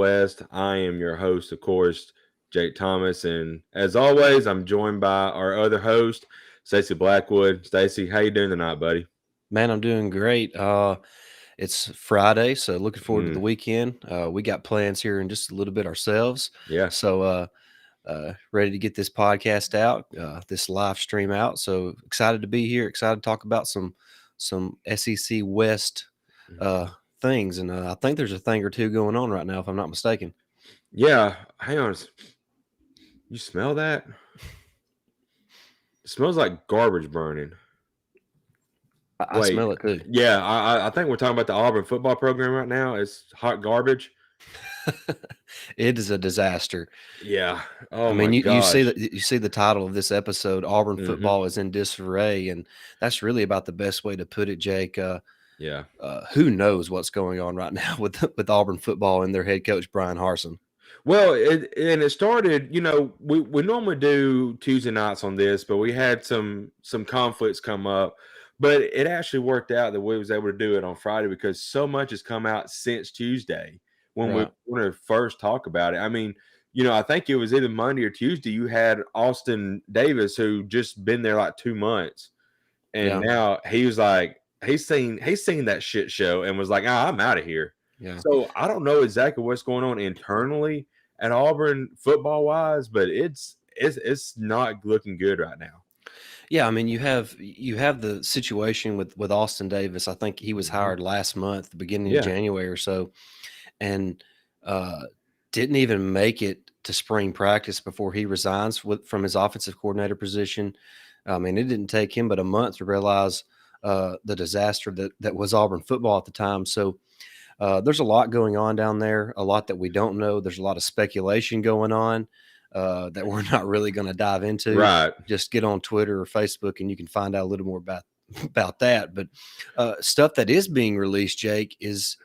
West. I am your host, of course, Jake Thomas, and as always, I'm joined by our other host, Stacey Blackwood. Stacey, how you doing tonight, buddy? Man, I'm doing great. It's Friday, so looking forward to the Mm, weekend. We got plans here in just a little bit ourselves, yeah, so ready to get this podcast out, this live stream out. So excited to be here. Excited to talk about some SEC West uh, things, and I think there's a thing or two going on right now, if I'm not mistaken. yeah. Hang on, you smell that? It smells like garbage burning. I Wait, smell it too. yeah, I think we're talking about the Auburn football program right now. It's hot garbage. It is a disaster. Yeah. I Oh my mean, gosh. you see the title of this episode, Auburn Hmm. football is in disarray, and that's really about the best way to put it, Jake. Yeah. Who knows what's going on right now with Auburn football and their head coach Brian Harsin? Well, it started. We normally do Tuesday nights on this, but we had some conflicts come up. But it actually worked out that we was able to do it on Friday because so much has come out since Tuesday when we Right. wanted to first talk about it. I mean, I think it was either Monday or Tuesday. You had Austin Davis who just been there like 2 months, and Yeah. now he was like he's seen that shit show and was like, I'm out of here. Yeah. So I don't know exactly what's going on internally at Auburn football wise, but it's not looking good right now. Yeah. I mean, you have the situation with Austin Davis. I think he was Hmm. hired last month, the beginning of Yeah, January or so, and uh, didn't even make it to spring practice before he resigns from his offensive coordinator position. I mean, it didn't take him but a month to realize the disaster that was Auburn football at the time. So there's a lot going on down there, a lot that we don't know. There's a lot of speculation going on that we're not really going to dive into. right. Just get on Twitter or Facebook and you can find out a little more about about that. But stuff that is being released, Jake, is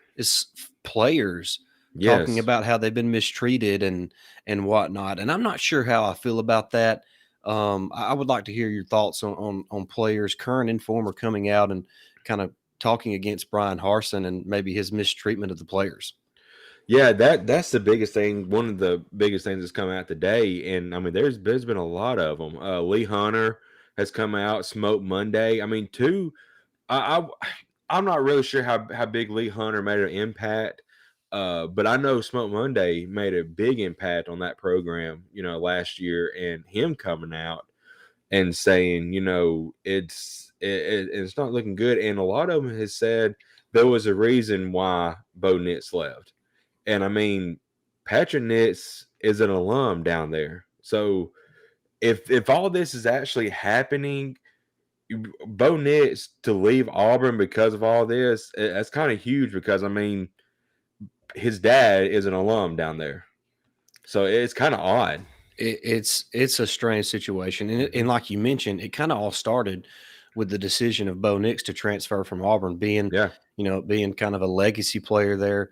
players talking Yes. about how they've been mistreated and whatnot. And I'm not sure how I feel about that. I would like to hear your thoughts on players, current and former, coming out and kind of talking against Brian Harsin and maybe his mistreatment of the players. Yeah, that's the biggest thing. One of the biggest things that's come out today, and I mean, there's been a lot of them. Lee Hunter has come out, Smoke Monday. I mean, two. I'm not really sure how big Lee Hunter made an impact, but I know Smoke Monday made a big impact on that program. Last year, and him coming out and saying, it's not looking good, and a lot of them has said there was a reason why Bo Nix left, and I mean, Patrick Nix is an alum down there, so if all this is actually happening, Bo Nix to leave Auburn because of all this, that's kind of huge because I mean, his dad is an alum down there, so it's kind of odd. It's a strange situation, and Hmm. like you mentioned, it kind of all started with the decision of Bo Nix to transfer from Auburn, being Yeah, being kind of a legacy player there,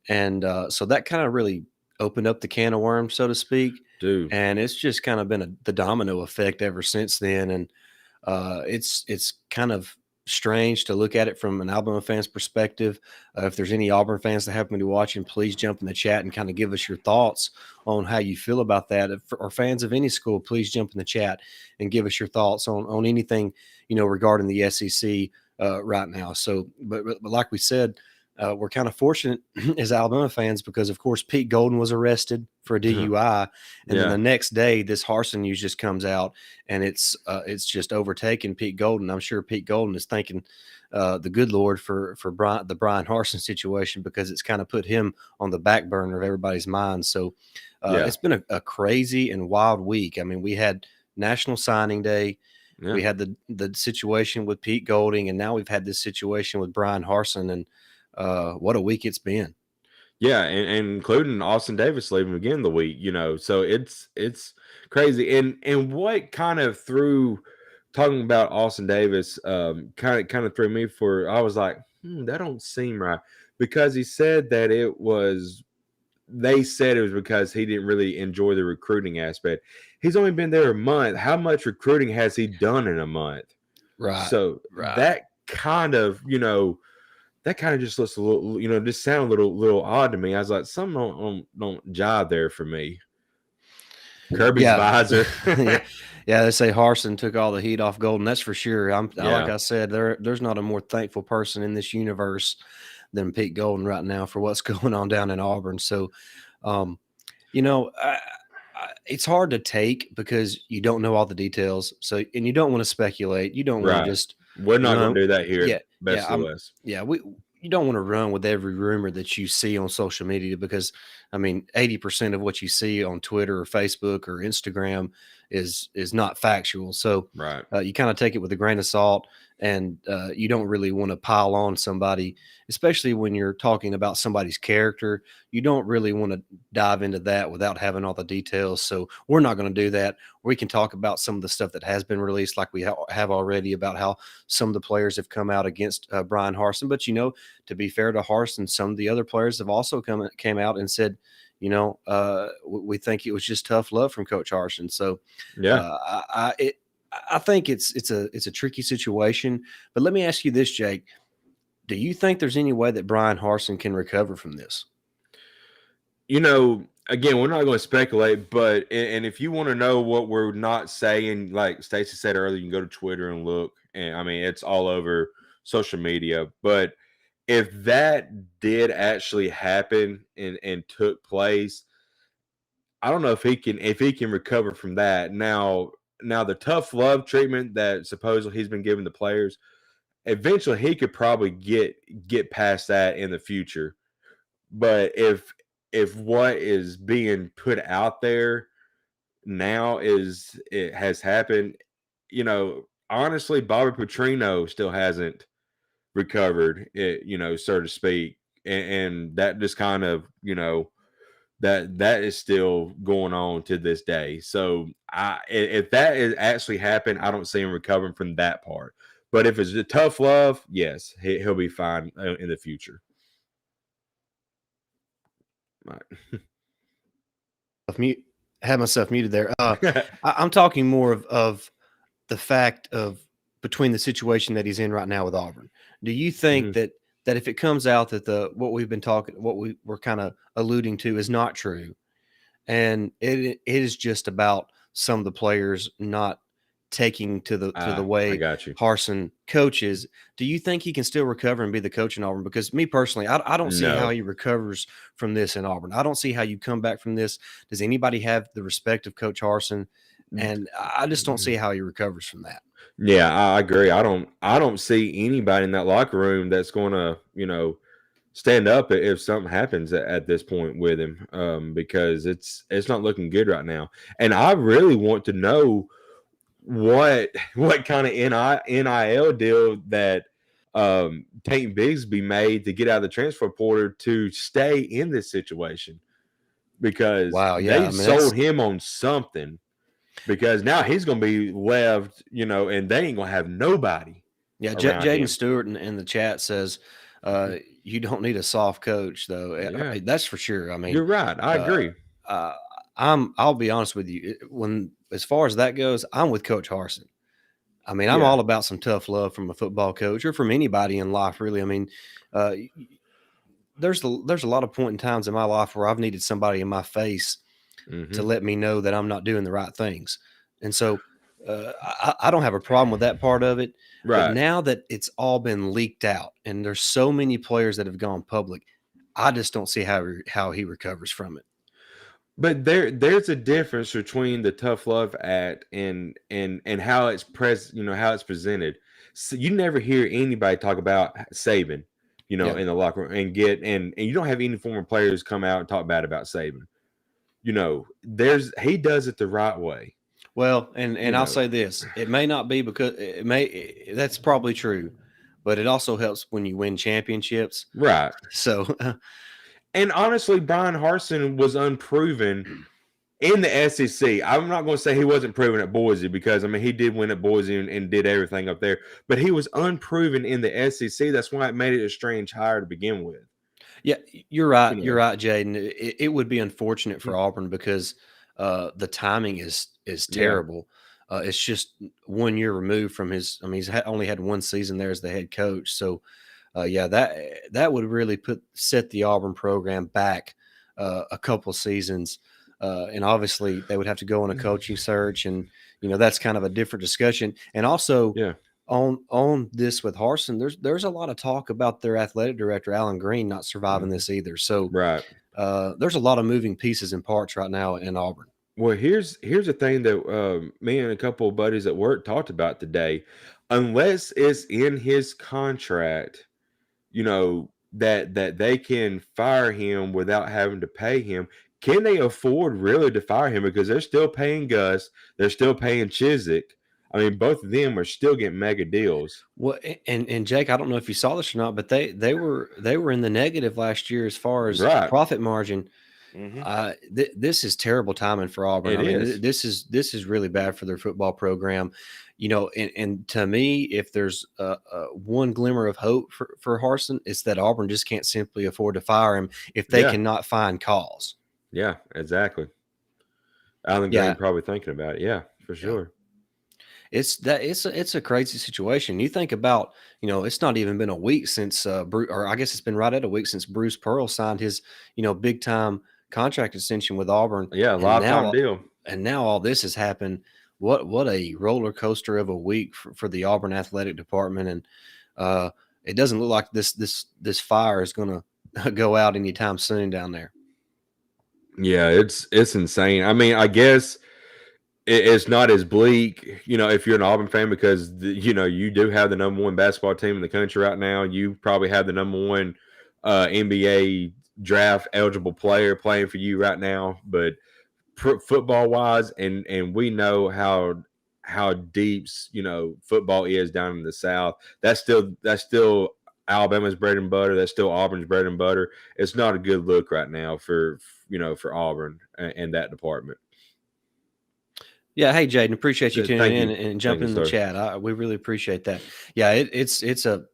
and so that kind of really opened up the can of worms, so to speak. dude. And it's just kind of been the domino effect ever since then. And it's kind of strange to look at it from an Alabama fan's perspective. If there's any Auburn fans that happen to be watching, please jump in the chat and kind of give us your thoughts on how you feel about that. Or fans of any school, please jump in the chat and give us your thoughts on anything regarding the SEC right now. So, but like we said. We're kind of fortunate as Alabama fans because, of course, Pete Golden was arrested for a DUI, and then the Yeah. next day, this Harsin news just comes out, and it's just overtaken Pete Golden. I'm sure Pete Golden is thanking the good Lord for the Brian Harsin situation because it's kind of put him on the back burner of everybody's mind. So Yeah. it's been a crazy and wild week. I mean, we had National Signing Day. Yeah. We had the situation with Pete Golding, and now we've had this situation with Brian Harsin, and what a week it's been. Yeah, and including Austin Davis leaving again the week, so it's crazy. And what kind of threw talking about Austin Davis, kind of threw me for I was like, that don't seem right. Because he said that they said it was because he didn't really enjoy the recruiting aspect. He's only been there a month. How much recruiting has he done in a month? Right, So right. that kind of, that kind of just looks a little, just sound a little odd to me. I was like, something don't jive there for me. Kirby's Yeah. visor. Yeah. Yeah, they say Harsin took all the heat off Golden. That's for sure. Like Yeah. I said, there's not a more thankful person in this universe than Pete Golden right now for what's going on down in Auburn. So, um, you know, it's hard to take because you don't know all the details. So, and you don't want to speculate. You don't want to Right. just We're not going run. to do that here at Yeah, yeah, Best of the West. yeah. You don't want to run with every rumor that you see on social media because, I mean, 80% of what you see on Twitter or Facebook or Instagram is not factual. So, Right. you kind of take it with a grain of salt, and you don't really want to pile on somebody, especially when you're talking about somebody's character. You don't really want to dive into that without having all the details. So we're not going to do that. We can talk about some of the stuff that has been released, like we have already, about how some of the players have come out against Brian Harsin. But to be fair to Harsin, some of the other players have also came out and said, we think it was just tough love from Coach Harsin. So Yeah. I think it's a tricky situation. But let me ask you this, Jake. Do you think there's any way that Brian Harsin can recover from this? Again, we're not going to speculate, but and if you want to know what we're not saying, like Stacey said earlier, you can go to Twitter and look. And I mean, it's all over social media. But if that did actually happen and took place, I don't know if he can recover from that. Now the tough love treatment that supposedly he's been giving the players, eventually he could probably get past that in the future. But if what is being put out there now it has happened, honestly, Bobby Petrino still hasn't recovered it, so to speak. And that just kind of, that is still going on to this day. So if that is actually happened, I don't see him recovering from that part. But if it's a tough love, yes, he'll be fine in the future. Right. Mute, have myself muted there. I'm talking more of the fact of between the situation that he's in right now with Auburn. Do you think Mhm. that if it comes out that what we were kind of alluding to is not true, and it is just about some of the players not taking to the I way got you. Harsin coaches, do you think he can still recover and be the coach in Auburn? Because me personally, I don't see how No. he recovers from this in Auburn. I don't see how you come back from this. Does anybody have the respect of Coach Harsin? And I just don't see how he recovers from that. Yeah, I agree. I don't see anybody in that locker room that's going to, stand up if something happens at this point with him, because it's not looking good right now. And I really want to know what kind of NIL deal that Tate Bigsby made to get out of the transfer portal to stay in this situation, because Wow, yeah, they I mean that's sold him on something, because now he's going to be left, and they ain't going to have nobody yeah. around Jaden him. Stewart in the chat says you don't need a soft coach though. Yeah, That's for sure. I mean, you're right. I uh, agree. uh, I'll be honest with you. When as far as that goes, I'm with Coach Harsin. I mean, I'm Yeah, all about some tough love from a football coach or from anybody in life, really. I mean, uh, there's a lot of point in times in my life where I've needed somebody in my face to hmm let me know that I'm not doing the right things, and so I don't have a problem with that part of it. But right. now that it's all been leaked out, and there's so many players that have gone public, I just don't see how he recovers from it. But there's a difference between the tough love act and how it's how it's presented. So you never hear anybody talk about Saban, Yeah. in the locker room, and you don't have any former players come out and talk bad about Saban. He does it the right way. Well, and You I'll know, say this: it may not be because that's probably true, but it also helps when you win championships. right. So, And honestly, Brian Harson was unproven in the SEC. I'm not going to say he wasn't proven at Boise, because I mean he did win at Boise and did everything up there, but he was unproven in the SEC. That's why it made it a strange hire to begin with. yeah, you're right. You You're know, right, Jaden. It would be unfortunate for Auburn because the timing is yeah, terrible. It's just 1 year removed from his. I mean, only had one season there as the head coach, so that would really set the Auburn program back a couple seasons. And obviously, they would have to go on a coaching search, and that's kind of a different discussion. And also, Yeah. on this with Harsin, there's a lot of talk about their athletic director Alan Green not surviving this either. So Right. there's a lot of moving pieces and parts right now in Auburn. Well, here's the thing that me and a couple of buddies at work talked about today. Unless it's in his contract, that they can fire him without having to pay him. Can they afford really to fire him? Because they're still paying Gus, they're still paying Chiswick. I mean, both of them are still getting mega deals. Well, and Jake, I don't know if you saw this or not, but they were in the negative last year as far as Right. profit margin. Mm-hmm. This is terrible timing for Auburn. It is. This is really bad for their football program. And to me, if there's one glimmer of hope for Harsin, it's that Auburn just can't simply afford to fire him if they cannot find cause. Yeah, exactly. Alan Green probably thinking about it. Yeah, for sure. It's a crazy situation. You think about, it's not even been a week since or I guess it's been right at a week since Bruce Pearl signed his, big time contract extension with Auburn. Yeah, lifetime deal. And now all this has happened. What a roller coaster of a week for the Auburn athletic department, and it doesn't look like this fire is going to go out anytime soon down there. Yeah, it's insane. I mean, I guess it's not as bleak, if you're an Auburn fan, because you do have the number one basketball team in the country right now. You probably have the number one NBA draft eligible player playing for you right now. But football wise, and we know how deep football is down in the South. That's still Alabama's bread and butter. That's still Auburn's bread and butter. It's not a good look right now for Auburn and that department. Yeah, hey Jaden, appreciate you tuning in and jumping in the chat. We really appreciate that. Yeah, it's a.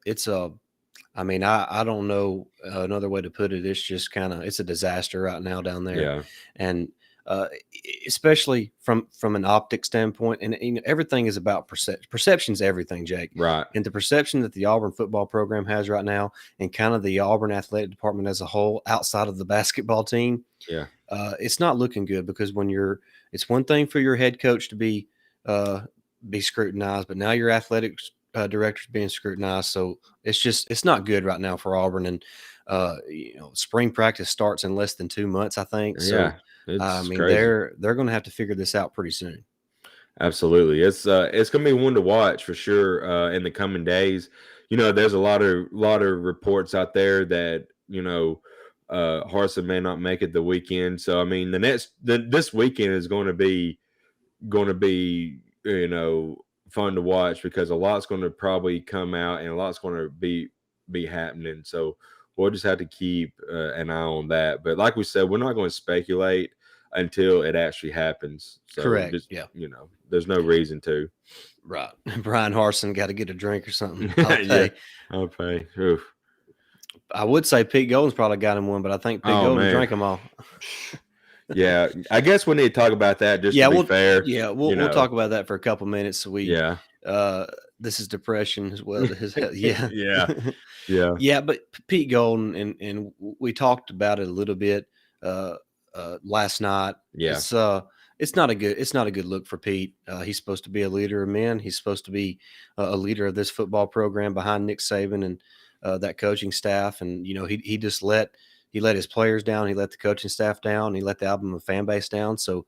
I mean, I don't know another way to put it. It's just it's a disaster right now down there. Yeah, and especially from an optic standpoint, and everything is about perception. Perception's everything, Jake. Right. And the perception that the Auburn football program has right now, and kind of the Auburn athletic department as a whole, outside of the basketball team, it's not looking good, because it's one thing for your head coach to be scrutinized, but now your athletics director's being scrutinized. So it's not good right now for Auburn. And spring practice starts in less than 2 months, I think. So I mean, crazy. they're going to have to figure this out pretty soon. Absolutely, it's going to be one to watch for sure in the coming days. There's a lot of reports out there that Harsin may not make it the weekend. So I mean, this weekend is going to be fun to watch, because a lot's going to probably come out and a lot's going to be happening. So we'll just have to keep an eye on that. But like we said, we're not going to speculate until it actually happens. So correct. There's no reason to. Right. Brian Harsin got to get a drink or something. I'll pay. I'll pay. Oof. I would say Pete Golden's probably got him one, but I think Pete Golden drank them all. Yeah, I guess we need to talk about that just to be fair. Yeah, we'll talk about that for a couple minutes. So this is depression as well. Yeah. But Pete Golden, and we talked about it a little bit last night. Yeah, it's not a good look for Pete. He's supposed to be a leader of men. He's supposed to be a leader of this football program behind Nick Saban and that coaching staff. And he just let his players down. He let the coaching staff down. He let the Alabama fan base down. So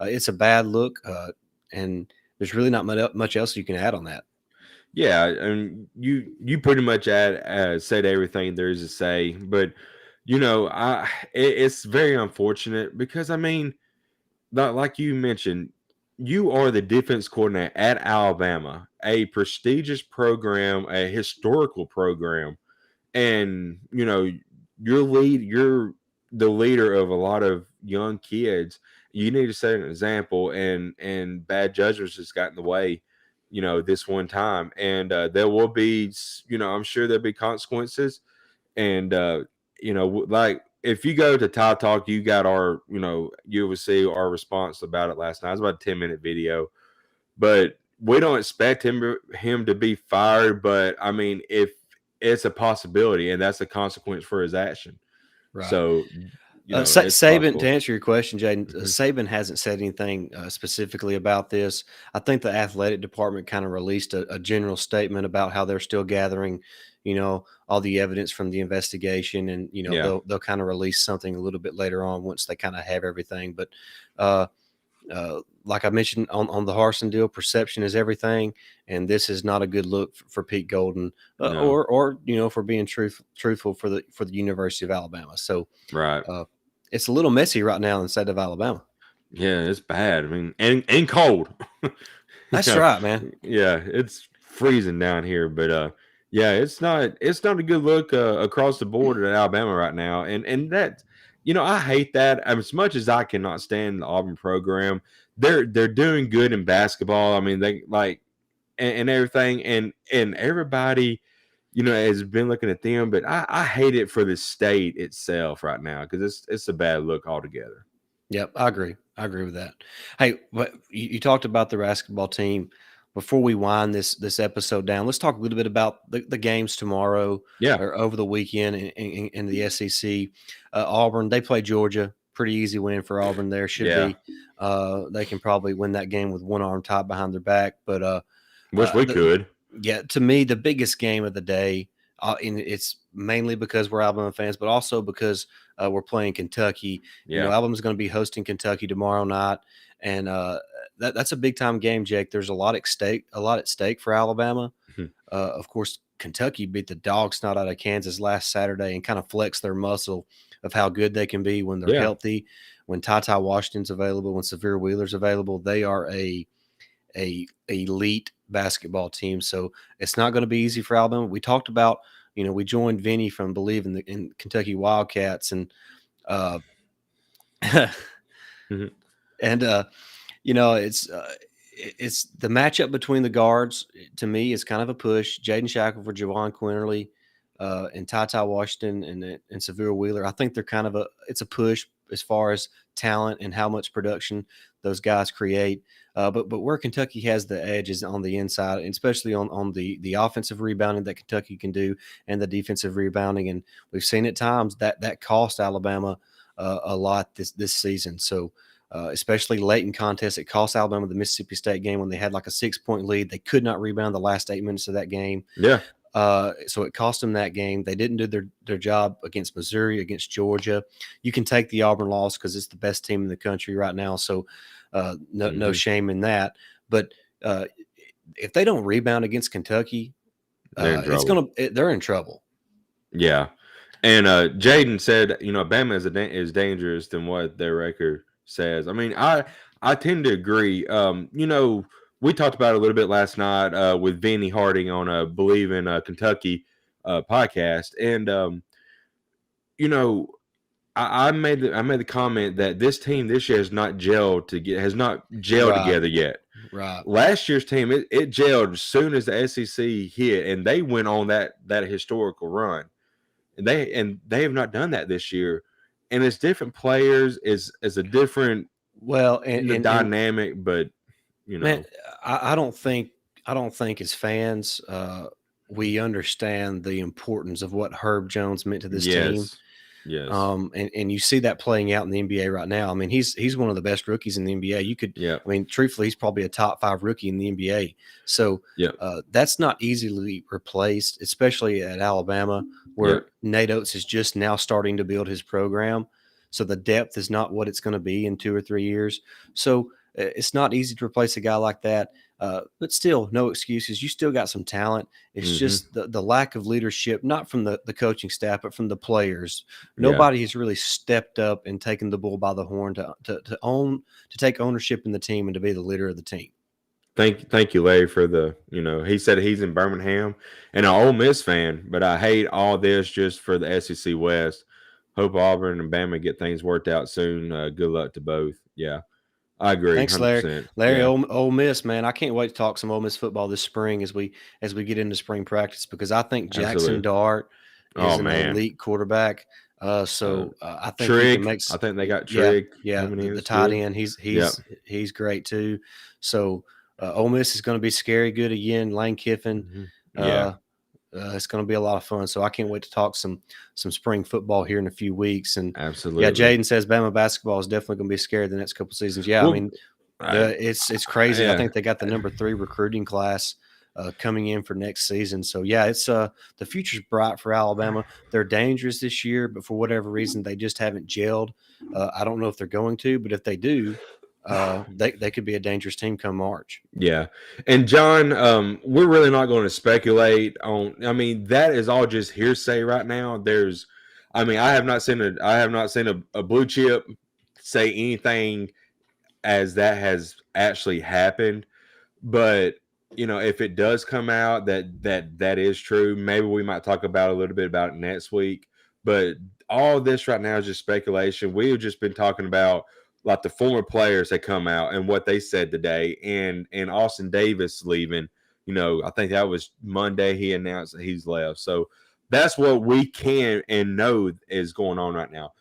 it's a bad look. And there's really not much else you can add on that. Yeah, and you pretty much said everything there is to say. But it's very unfortunate, because I mean, like you mentioned, you are the defense coordinator at Alabama, a prestigious program, a historical program, and you're the leader of a lot of young kids. You need to set an example, and bad judgments has gotten in the way, this one time. And there will be, I'm sure there'll be consequences. And like, if you go to Tide Talk, you got our, you will see our response about it last night. It's about a 10-minute video, but we don't expect him to be fired. But I mean, if it's a possibility, and that's a consequence for his action. Right. So, it's Saban, to possible. answer your question, Jaden, Hmm. Saban hasn't said anything specifically about this. I think the athletic department kind of released a general statement about how they're still gathering, all the evidence from the investigation, and Yeah, they'll kind of release something a little bit later on once they kind of have everything. But uh, like I mentioned on the Harson deal, perception is everything, and this is not a good look for Pete Golden, no, or for being truthful for the University of Alabama. So. right. Uh, it's a little messy right now in the state of Alabama. Yeah, it's bad. I mean, and cold. That's Yeah, right, man. yeah, it's freezing down here, but yeah, it's not a good look across the board at Alabama right now, and that, I hate that as much as I cannot stand the Auburn program. They're doing good in basketball. I mean, they like and everything, and everybody, has been looking at them, but I hate it for the state itself right now because it's a bad look altogether. Yep, I agree. I agree with that. Hey, what you talked about the basketball team. Before we wind this episode down, let's talk a little bit about the games tomorrow Yeah, or over the weekend in the SEC. Auburn, they play Georgia. Pretty easy win for Auburn there. Should yeah. be. They can probably win that game with one arm tied behind their back. But Wish we the could. yeah, to me, the biggest game of the day, and it's mainly because we're Alabama fans, but also because we're playing Kentucky. Yeah. Alabama's going to be hosting Kentucky tomorrow night, and that's a big time game, Jake. There's a lot at stake for Alabama. Of course, Kentucky beat the dog snot out of Kansas last Saturday and kind of flexed their muscle of how good they can be when they're Yeah. healthy, when Ty Washington's available, when Severe Wheeler's available. They are a elite basketball team. So it's not going to be easy for Alabama. We talked about, we joined Vinny from Believe in Kentucky Wildcats, and uh, Mhm. and it's the matchup between the guards. To me, is kind of a push. Jaden Shackelford, Javon Quinterly, and Ty Washington and Severe Wheeler. I think they're kind of it's a push as far as talent and how much production those guys create. But where Kentucky has the edge is on the inside, and especially on the offensive rebounding that Kentucky can do, and the defensive rebounding. And we've seen at times that cost Alabama a lot this season. So. Especially late in contests, it cost Alabama the Mississippi State game when they had like a 6-point lead. They could not rebound the last 8 minutes of that game. Yeah. So it cost them that game. They didn't do their job against Missouri, against Georgia. You can take the Auburn loss because it's the best team in the country right now. So no shame in that. But if they don't rebound against Kentucky, They're in trouble. they're in trouble. Yeah. And Jaden said, Bama is dangerous than what their record says. I mean, I tend to agree. We talked about it a little bit last night with Vinny Harding on a Believe in Kentucky podcast, and I made the comment that this team this year has not gelled Right. together yet. Right. Last year's team it gelled as soon as the SEC hit, and they went on that historical run. And they have not done that this year. And it's different players, is a different Well, and dynamic, but man, I don't think as fans we understand the importance of what Herb Jones meant to this team. yes, yes, And you see that playing out in the NBA right now. I mean, he's one of the best rookies in the NBA. yeah, I mean, truthfully, he's probably a top 5 rookie in the NBA. So yeah, that's not easily replaced, especially at Alabama, yeah. where Nate Oates is just now starting to build his program. So the depth is not what it's going to be in 2 or 3 years. So it's not easy to replace a guy like that. But still, no excuses. You still got some talent. It's Hmm. just the lack of leadership, not from the coaching staff, but from the players. Yeah. Nobody has really stepped up and taken the bull by the horn to take ownership in the team and to be the leader of the team. Thank you, Larry, for the he said he's in Birmingham and an Ole Miss fan, but I hate all this just for the SEC West. Hope Auburn and Bama get things worked out soon. Good luck to both. Yeah, I agree, Thanks, Larry. 100%. Larry, Yeah, Ole Miss, man, I can't wait to talk some Ole Miss football this spring as we get into spring practice, because I think Jackson absolutely. Dart is Oh an man, elite quarterback. I think he can Trig. make. I think they got Yeah, Trig yeah, coming in. the It's tight good. end. Yep. He's great too. So Ole Miss is going to be scary good again. Lane Kiffin. Hmm. Yeah. Uh, It's going to be a lot of fun. So I can't wait to talk some spring football here in a few weeks. And Absolutely. yeah, Jaden says Bama basketball is definitely going to be scared the next couple seasons. Yeah, Well, I mean, it's crazy. yeah. I think they got the number 3 recruiting class coming in for next season. So yeah, it's the future's bright for Alabama. They're dangerous this year, but for whatever reason, they just haven't gelled. I don't know if they're going to, but if they do, they could be a dangerous team come March. Yeah. And John, we're really not going to speculate on, I mean, that is all just hearsay right now. I have not seen a blue chip say anything as that has actually happened. But, if it does come out that is true, maybe we might talk about a little bit about it next week. But all this right now is just speculation. We have just been talking about like the former players that come out and what they said today, and Austin Davis leaving. I think that was Monday. He announced that he's left. So that's what we can and know is going on right now.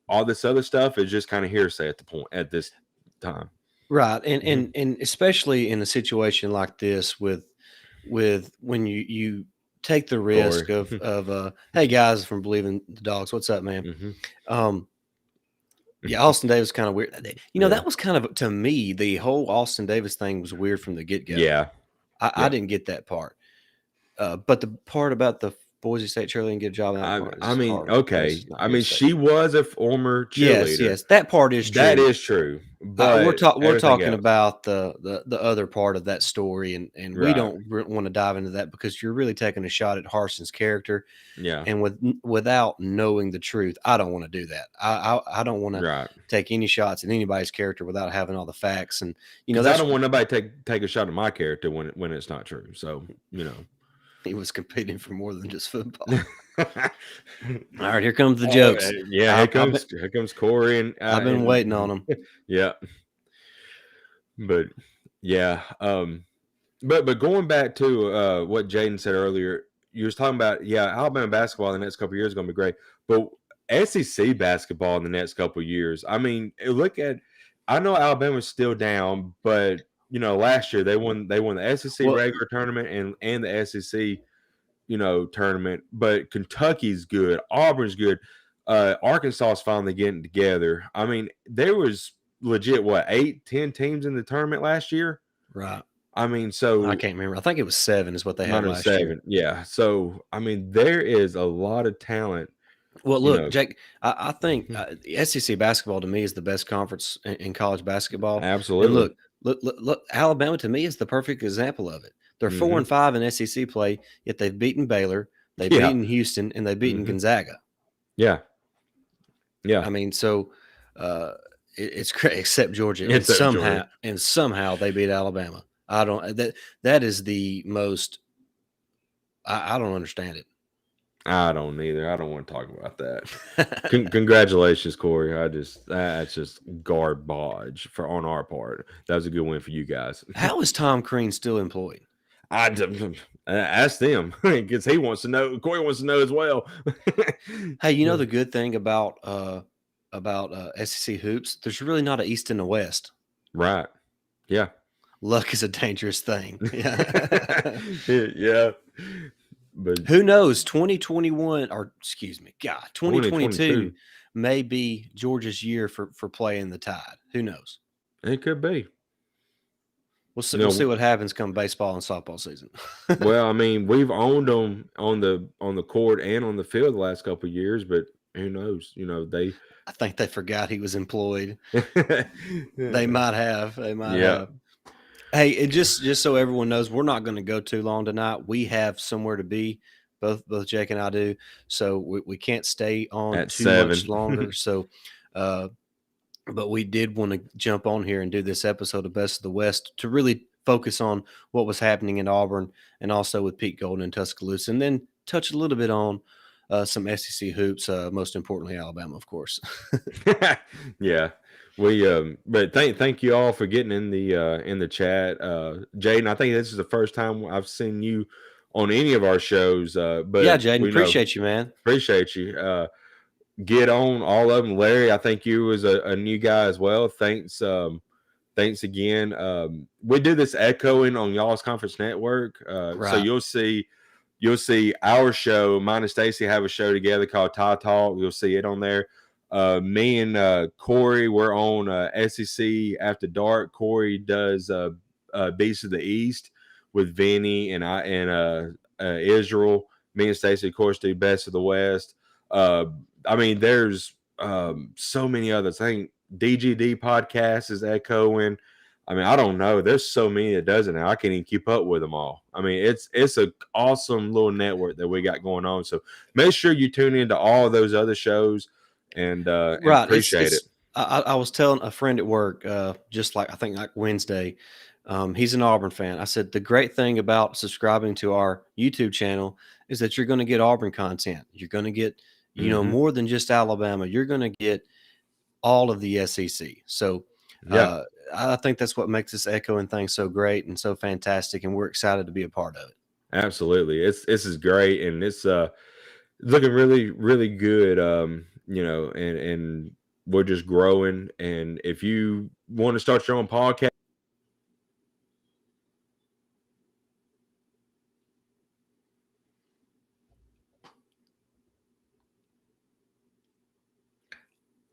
All this other stuff is just kind of hearsay at this time. Right. And especially in a situation like this with when you take the risk of hey guys from Believing the Dogs, what's up, man? Yeah, Austin Davis kind of weird. That was kind of, to me, the whole Austin Davis thing was weird from the get-go. Yeah. I didn't get that part. But the part about the Boise State cheerleading get a job she was a former cheerleader. Yes, that part is true. That is true. But we're talking about the other part of that story, and we don't want to dive into that because you're really taking a shot at Harson's character. Yeah, and without knowing the truth, I don't want to do that. I don't want to take any shots at anybody's character without having all the facts. And I don't want nobody to take a shot at my character when it's not true. So he was competing for more than just football. All right, here comes the jokes. Here comes Corey, and I've been waiting on them. Yeah, but yeah, but going back to what Jaden said earlier, you was talking about Alabama basketball in the next couple of years is going to be great, but SEC basketball in the next couple of years. I mean, I know Alabama's still down, but last year they won the SEC regular tournament and the SEC tournament. But Kentucky's good, Auburn's good, Arkansas is finally getting together. I mean, there was legit 8-10 teams in the tournament last year, right? I mean, so I can't remember. I think it was 7 is what they had last year. Yeah. So I mean, there is a lot of talent. Well, look, Jake, I think SEC basketball to me is the best conference in college basketball. Absolutely. And look, Alabama to me is the perfect example of it. They're 4-5 in SEC play, yet they've beaten Baylor, they've beaten Houston, and they've beaten Gonzaga. Yeah. Yeah. I mean, so it's great, except Georgia, and somehow they beat Alabama. That is the most. I don't understand it. I don't either. I don't want to talk about that. Congratulations, Corey. That's just garbage on our part. That was a good win for you guys. How is Tom Crean still employed? Ask them because he wants to know. Corey wants to know as well. Hey, the good thing about SEC hoops, there's really not an East and a West. Right. Yeah. Luck is a dangerous thing. Yeah. Yeah. But who knows? 2022 may be Georgia's year for playing the Tide. Who knows? It could be. We'll see what happens come baseball and softball season. Well, I mean, we've owned them on the court and on the field the last couple of years, but who knows? I think they forgot he was employed. They might have. Have. Hey, and just so everyone knows, we're not going to go too long tonight. We have somewhere to be. Both Jake and I do. So we can't stay on at too 7. much longer. So, but we did want to jump on here and do this episode of Best of the West to really focus on what was happening in Auburn and also with Pete Golden and Tuscaloosa, and then touch a little bit on some SEC hoops, most importantly, Alabama, of course. Yeah. But thank you all for getting in the chat. Jaden, I think this is the first time I've seen you on any of our shows. But yeah, Jaden, appreciate you, man. Appreciate you. Get on all of them. Larry, I think you was a new guy as well. Thanks again. We do this echoing on y'all's conference network. Right. So you'll see you'll see our show. Mine and Stacey have a show together called Tie Talk. You'll see it on there. Me and Corey, we're on SEC After Dark. Corey does Beast of the East with Vinny and Israel. Me and Stacey, of course, do Best of the West. I mean, there's so many others. I think DGD podcast is echoing. I mean, I don't know. There's so many that does it now. I can't even keep up with them all. I mean, it's an awesome little network that we got going on. So make sure you tune into all those other shows and appreciate it. I was telling a friend at work, just like I think like Wednesday, he's an Auburn fan. I said the great thing about subscribing to our YouTube channel is that you're going to get Auburn content. You're going to get more than just Alabama. You're going to get all of the SEC. So yeah. I think that's what makes this echoing thing so great and so fantastic, and we're excited to be a part of it. Absolutely, this is great, and it's looking really, really good. And we're just growing. And if you want to start your own podcast,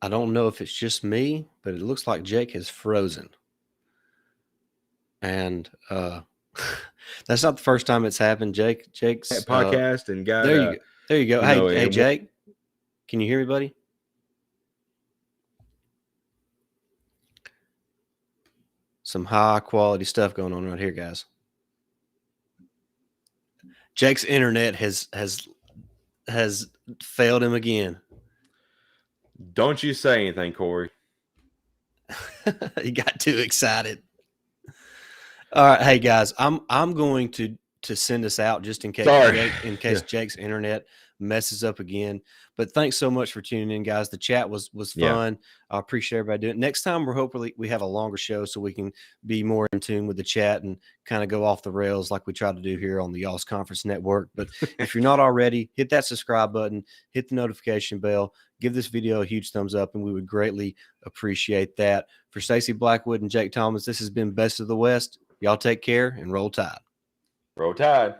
I don't know if it's just me, but it looks like Jake has frozen. And that's not the first time it's happened. Jake's podcast and got there you go. Hey, Jake, can you hear me, buddy? Some high quality stuff going on right here, guys. Jake's internet has failed him again. Don't you say anything, Corey. He got too excited. All right, hey guys, I'm going to send us out just in case Jake's internet messes up again. But thanks so much for tuning in, guys. The chat was fun. I appreciate everybody doing it. Next time, hopefully we have a longer show so we can be more in tune with the chat and kind of go off the rails like we try to do here on the Y'all's Conference Network. But if you're not already, hit that subscribe button, hit the notification bell, give this video a huge thumbs up, and we would greatly appreciate that. For Stacey Blackwood and Jake Thomas, this has been Best of the West. Y'all take care and roll tide. Roll Tide.